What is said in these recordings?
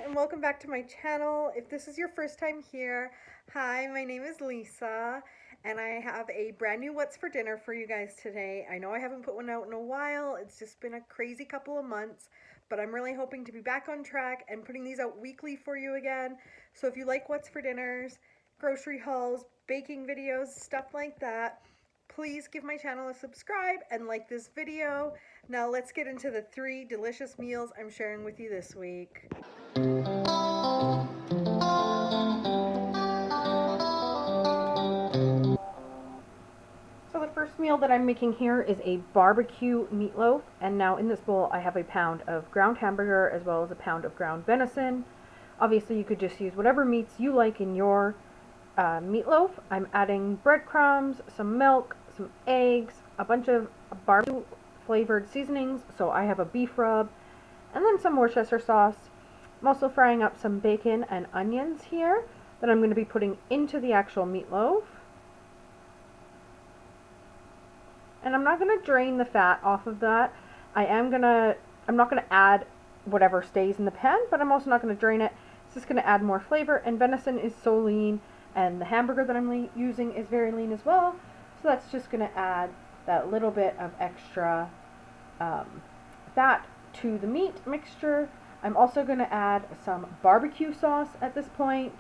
and welcome back to my channel. If this is your first time here, hi, my name is Lisa and I have a brand new What's for Dinner for you guys today. I know I haven't put one out in a while. It's just been a crazy couple of months, but I'm really hoping to be back on track and putting these out weekly for you again. So if you like What's for Dinners, grocery hauls, baking videos, stuff like that, please give my channel a subscribe and like this video. Now let's get into the 3 delicious meals I'm sharing with you this week. So the first meal that I'm making here is a barbecue meatloaf, and now in this bowl I have a pound of ground hamburger as well as a pound of ground venison. Obviously you could just use whatever meats you like in your meatloaf. I'm adding breadcrumbs, some milk, some eggs, a bunch of barbecue flavored seasonings, so I have a beef rub, and then some Worcestershire sauce. I'm also frying up some bacon and onions here that I'm going to be putting into the actual meatloaf. And I'm not going to drain the fat off of that. I'm not going to add whatever stays in the pan, but I'm also not going to drain it. It's just going to add more flavor, and venison is so lean, and the hamburger that I'm using is very lean as well. So that's just going to add that little bit of extra fat to the meat mixture. I'm also going to add some barbecue sauce at this point.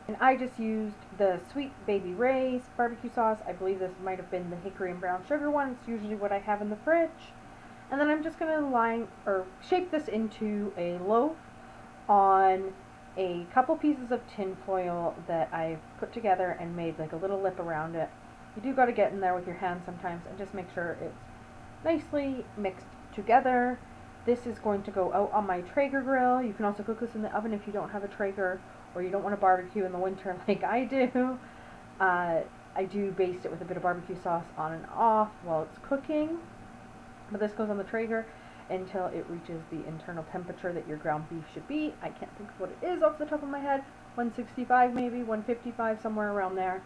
And I just used the Sweet Baby Ray's barbecue sauce. I believe this might have been the hickory and brown sugar one. It's usually what I have in the fridge. And then I'm just going to shape this into a loaf on a couple pieces of tin foil that I've put together and made like a little lip around it. You do got to get in there with your hands sometimes and just make sure it's nicely mixed together. This is going to go out on my Traeger grill. You can also cook this in the oven if you don't have a Traeger or you don't want to barbecue in the winter like I do. I do baste it with a bit of barbecue sauce on and off while it's cooking. But this goes on the Traeger until it reaches the internal temperature that your ground beef should be. I can't think of what it is off the top of my head. 165 maybe, 155, somewhere around there.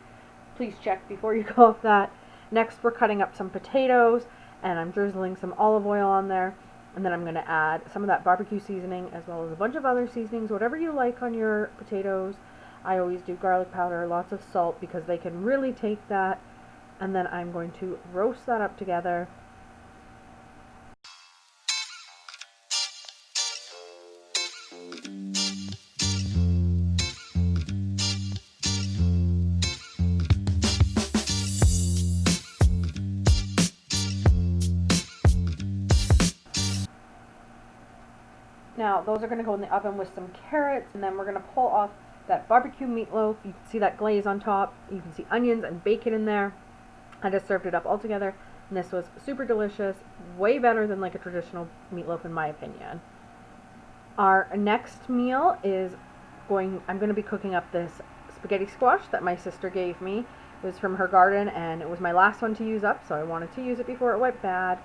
Please check before you go off that. Next we're cutting up some potatoes, and I'm drizzling some olive oil on there. And then I'm going to add some of that barbecue seasoning as well as a bunch of other seasonings, whatever you like on your potatoes. I always do garlic powder, lots of salt, because they can really take that. And then I'm going to roast that up together. Now, those are going to go in the oven with some carrots, and then we're going to pull off that barbecue meatloaf. You can see that glaze on top. You can see onions and bacon in there. I just served it up all together, and this was super delicious, way better than like a traditional meatloaf in my opinion. Our next meal is I'm going to be cooking up this spaghetti squash that my sister gave me. It was from her garden, and it was my last one to use up, so I wanted to use it before it went bad.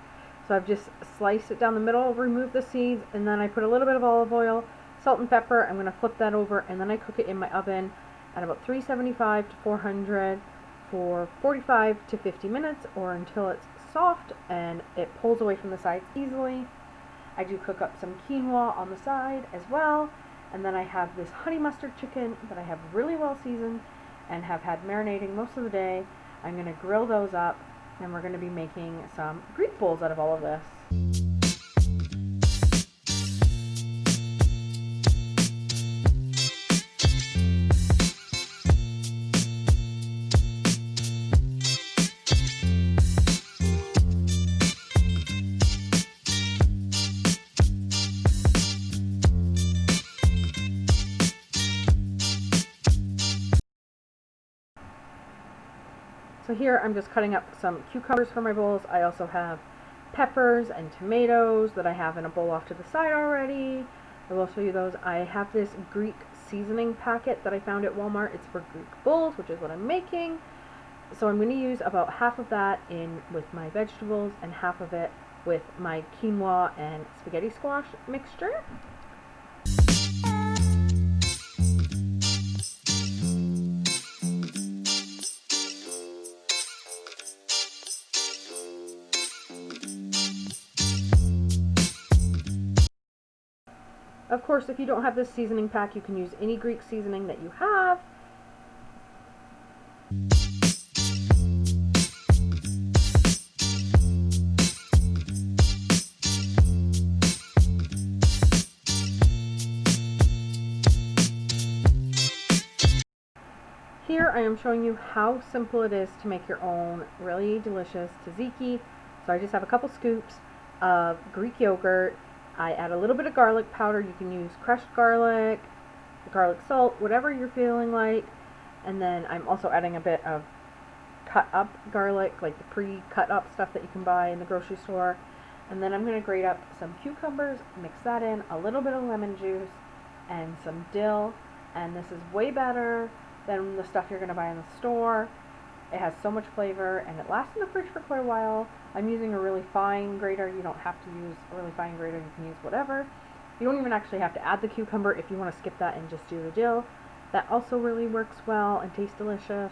So I've just sliced it down the middle, removed the seeds, and then I put a little bit of olive oil, salt and pepper. I'm going to flip that over, and then I cook it in my oven at about 375 to 400 for 45 to 50 minutes, or until it's soft and it pulls away from the sides easily. I do cook up some quinoa on the side as well, and then I have this honey mustard chicken that I have really well seasoned and have had marinating most of the day. I'm going to grill those up, and we're going to be making some Greek bowls out of all of this. So here I'm just cutting up some cucumbers for my bowls. I also have peppers and tomatoes that I have in a bowl off to the side already. I will show you those. I have this Greek seasoning packet that I found at Walmart. It's for Greek bowls, which is what I'm making. So I'm going to use about half of that in with my vegetables and half of it with my quinoa and spaghetti squash mixture. Of course, if you don't have this seasoning pack, you can use any Greek seasoning that you have. Here I am showing you how simple it is to make your own really delicious tzatziki. So I just have a couple scoops of Greek yogurt. I add a little bit of garlic powder. You can use crushed garlic, garlic salt, whatever you're feeling like. And then I'm also adding a bit of cut up garlic, like the pre-cut up stuff that you can buy in the grocery store. And then I'm going to grate up some cucumbers, mix that in, a little bit of lemon juice, and some dill. And this is way better than the stuff you're going to buy in the store. It has so much flavor and it lasts in the fridge for quite a while. I'm using a really fine grater. You don't have to use a really fine grater. You can use whatever. You don't even actually have to add the cucumber if you want to skip that and just do the dill. That also really works well and tastes delicious.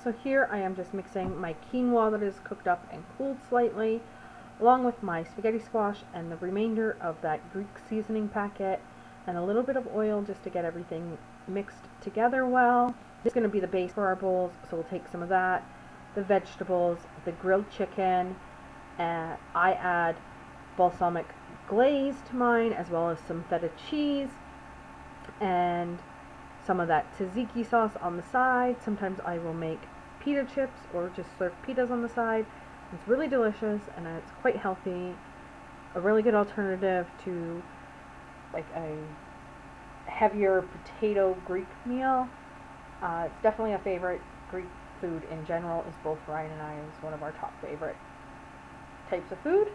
So here I am just mixing my quinoa that is cooked up and cooled slightly, along with my spaghetti squash and the remainder of that Greek seasoning packet, and a little bit of oil just to get everything mixed together well. This is going to be the base for our bowls, so we'll take some of that, the vegetables, the grilled chicken, and I add balsamic glaze to mine, as well as some feta cheese, and some of that tzatziki sauce on the side. Sometimes I will make pita chips or just serve pitas on the side. It's really delicious and it's quite healthy. A really good alternative to like a heavier potato Greek meal. It's definitely a favorite. Greek food in general is both Ryan and I is one of our top favorite types of food.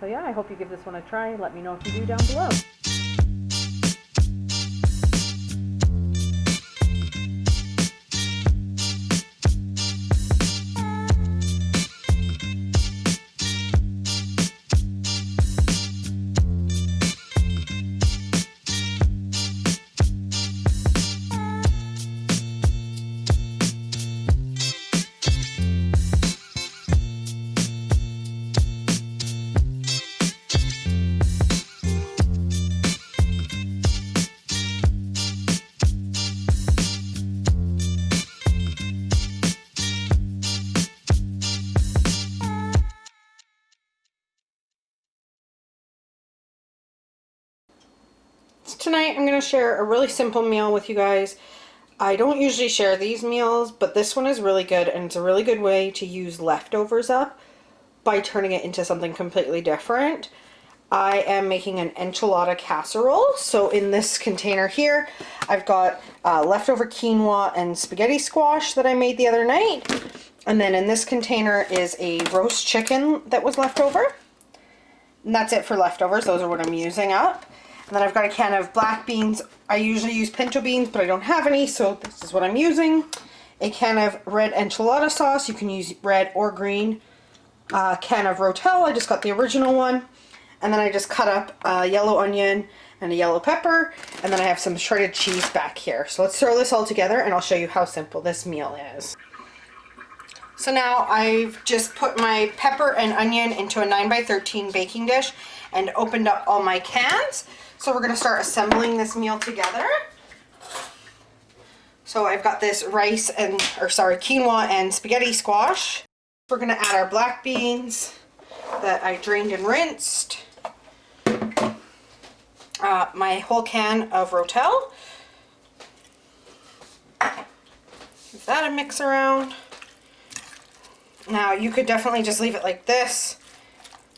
So yeah, I hope you give this one a try. Let me know if you do down below. Tonight I'm going to share a really simple meal with you guys. I don't usually share these meals, but this one is really good, and it's a really good way to use leftovers up by turning it into something completely different. I am making an enchilada casserole. So in this container here, I've got leftover quinoa and spaghetti squash that I made the other night. And then in this container is a roast chicken that was left over. And that's it for leftovers. Those are what I'm using up. And then I've got a can of black beans. I usually use pinto beans, but I don't have any, so this is what I'm using. A can of red enchilada sauce. You can use red or green. A can of Rotel. I just got the original one. And then I just cut up a yellow onion and a yellow pepper. And then I have some shredded cheese back here. So let's throw this all together and I'll show you how simple this meal is. So now I've just put my pepper and onion into a 9x13 baking dish and opened up all my cans. So we're going to start assembling this meal together. So I've got this quinoa and spaghetti squash. We're going to add our black beans, that I drained and rinsed. My whole can of Rotel. Give that a mix around. Now you could definitely just leave it like this.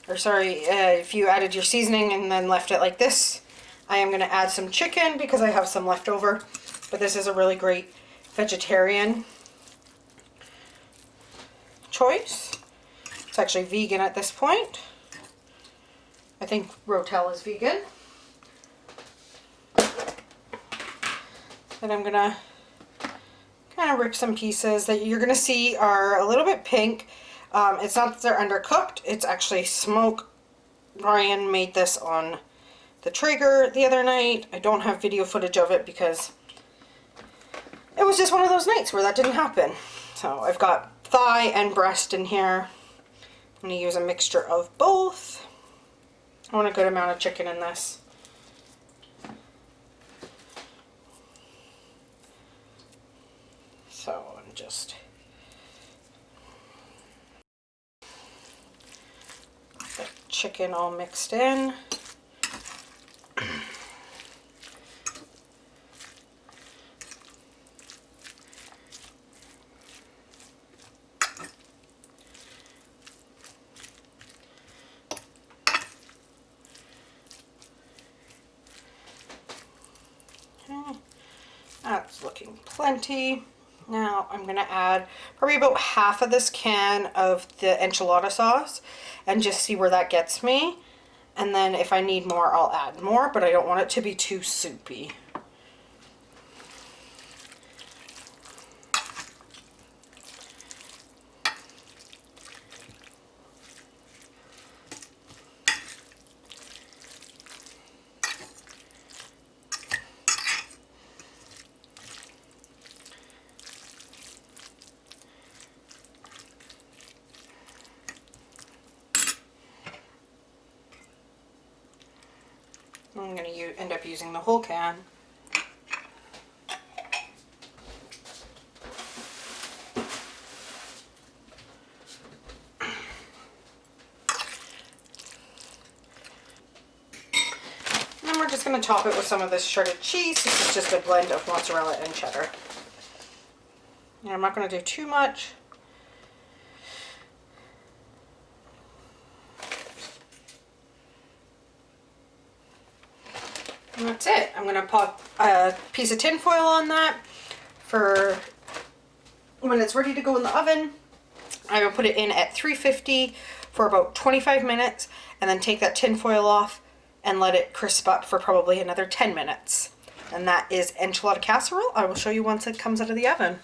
Or sorry, if you added your seasoning and then left it like this. I am going to add some chicken because I have some left over. But this is a really great vegetarian choice. It's actually vegan at this point. I think Rotel is vegan. And I'm going to kind of rip some pieces that you're going to see are a little bit pink. It's not that they're undercooked, it's actually smoke. Brian made this on the Traeger the other night. I don't have video footage of it because it was just one of those nights where that didn't happen. So I've got thigh and breast in here. I'm going to use a mixture of both. I want a good amount of chicken in this. So I'm just the chicken all mixed in. Okay. That's looking plenty. Now I'm going to add probably about half of this can of the enchilada sauce and just see where that gets me. And then if I need more, I'll add more, but I don't want it to be too soupy. I'm going to end up using the whole can. And then we're just going to top it with some of this shredded cheese. This is just a blend of mozzarella and cheddar. And I'm not going to do too much. And that's it. I'm going to pop a piece of tin foil on that for when it's ready to go in the oven. I will put it in at 350 for about 25 minutes and then take that tin foil off and let it crisp up for probably another 10 minutes. And that is enchilada casserole. I will show you once it comes out of the oven.